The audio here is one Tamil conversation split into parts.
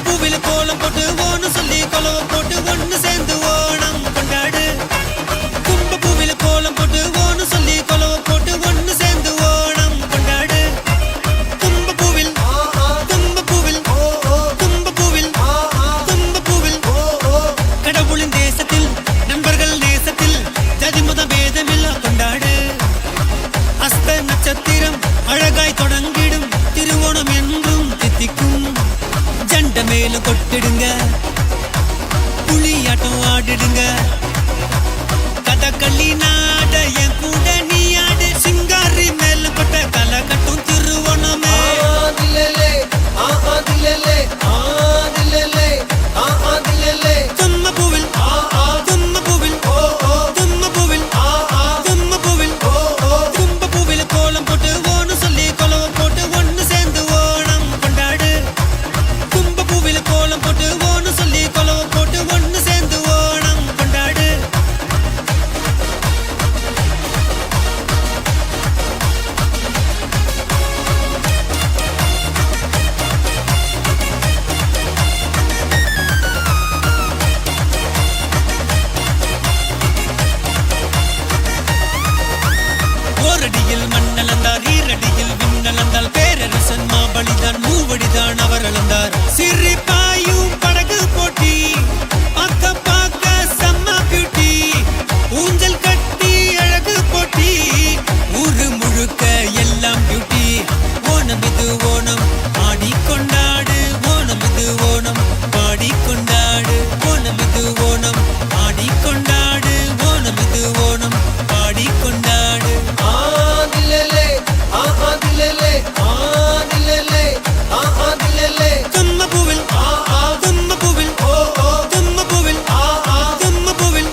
பூவில கோலம் போட்டு ஓன்னு சொல்லி கொலவ போட்டு ஒண்ணு சேர்ந்து ஓணம் கொண்டாடு. கும்ப பூவில கோலம் போட்டு ஓன்னு சொல்லி கொலவ போட்டு ஒண்ணு சேர்ந்து ஓணம் கொண்டாடு. தும்ப பூவில் தும்ப பூவில் தும்ப பூவில் தும்ப பூவில் கடவுளின் தேசத்தில் நண்பர்கள் நேசத்தில் ஜாதி மத பேதமில்லா கொண்டாடு. அஸ்த நட்சத்திரம் அழகாய் தொடங்கிடும் திருவோணம் என்றும் தித்திக்கும். ஜண்ட மேலும் கொட்டிடுங்க, புலியாட்டம் ஆடிடுங்க. கதகளி நாட என் கூட நீ ஆடு. சிங்காரி மேலும் கொட்ட கலை கட்டும் திருவோணமே. தும்ம பூவில் தும்ம பூவில் தும்ம பூவில் தும்ம பூவில் தும்ப பூவில கோலம் போட்டு ஓன்னு சொல்லி கொலவ போட்டு ஒண்ணு சேர்ந்து ஓணம் கொண்டாடு. தும்ப பூவில கோலம் போட்டு ஓன்னு சொல்லி கொலவ போட்டு ஒண்ணு சேர்ந்து ஓணம் கொண்டாடு. ஓரடியில் மண்ணளந்தார், ஈரடியில் விண்ணளந்தால் பேரரசன் மாபலிதான் மூவடிதான் அவர் அளந்தார். சிரிப்பாயும் படகு போட்டி பார்க்க பார்க்க செம்ம பியூட்டி. ஊஞ்சல் கட்டி அழகு போட்டி ஊரு முழுக்க எல்லாம் பியூட்டி. ஓணம் இது ஓணம் ஆடிக்கொண்டாடு. ஓணம் இது ஓணம் பாடிக்கொண்டாடு. ஓணம் இது ஓணம் ஆடிக்கொண்டாடு. ஓணம் இது ஓணம் பாடிக்கொண்டாடு. தும்ம பூவில் தும்ம பூவில் தும்ம பூவில் தும்ம பூவில்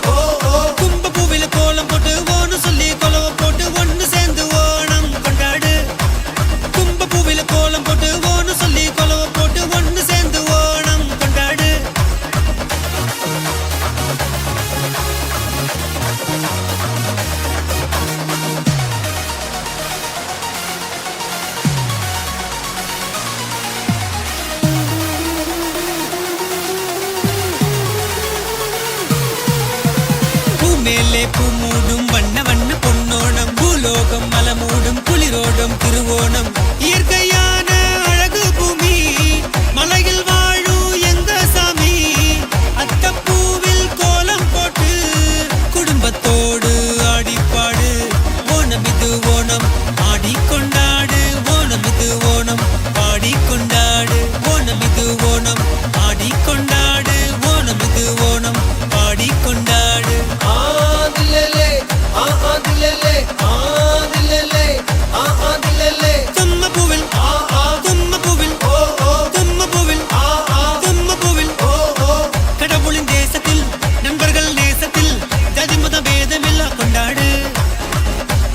தும்ப பூவில கோலம் போட்டு ஓன்னு சொல்லி கொலவ போட்டு ஒண்ணு சேர்ந்து ஓணம் கொண்டாடு. தும்ப பூவில கோலம் போட்டு ஓன்னு சொல்லி கொலவ போட்டு ஒண்ணு சேர்ந்து ஓணம் கொண்டாடு. பூமேலே பூமூடும் வண்ண வண்ண பொன்னோணம். பூலோகம் மலமூடும் குளிரோடும் திருவோணம். இயற்கையான அழகு பூமி மலையில் வாழும் எங்க சாமி. அத்தப்பூவில் கோலம் போட்டு குடும்பத்தோடு ஆடிப்பாடு. ஓணம் இது ஓணம் ஆடிக்கொண்டாடு. ஓணம் இது ஓணம் பாடிக்கொண்டாடு. ஓணம் இது ஓணம் ஆடிக்கொண்டாடு. ஓணம் இது ஓணம் பாடிக்கொண்டாடு. தும்ம பூவில் தும்ம பூவில் தும்ம பூவில் தும்ம பூவில் கடவுளின் தேசத்தில் நண்பர்கள் நேசத்தில் ஜாதி மத பேதமில்லா கொண்டாடு.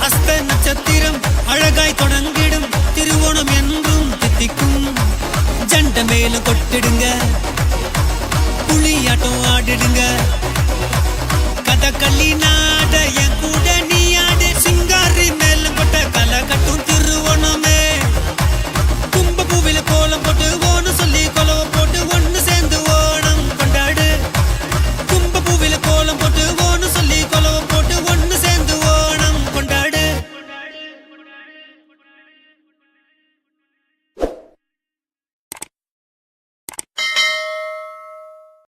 அஸ்த நட்சத்திரம் அழகாய் தொடங்கிடும் திருவோணம் என்றும் தித்திக்கும். ஜண்ட மேலும் கொட்டிடுங்க, புலியாட்டம் ஆடிடுங்க. கதகளி நாட என் கூட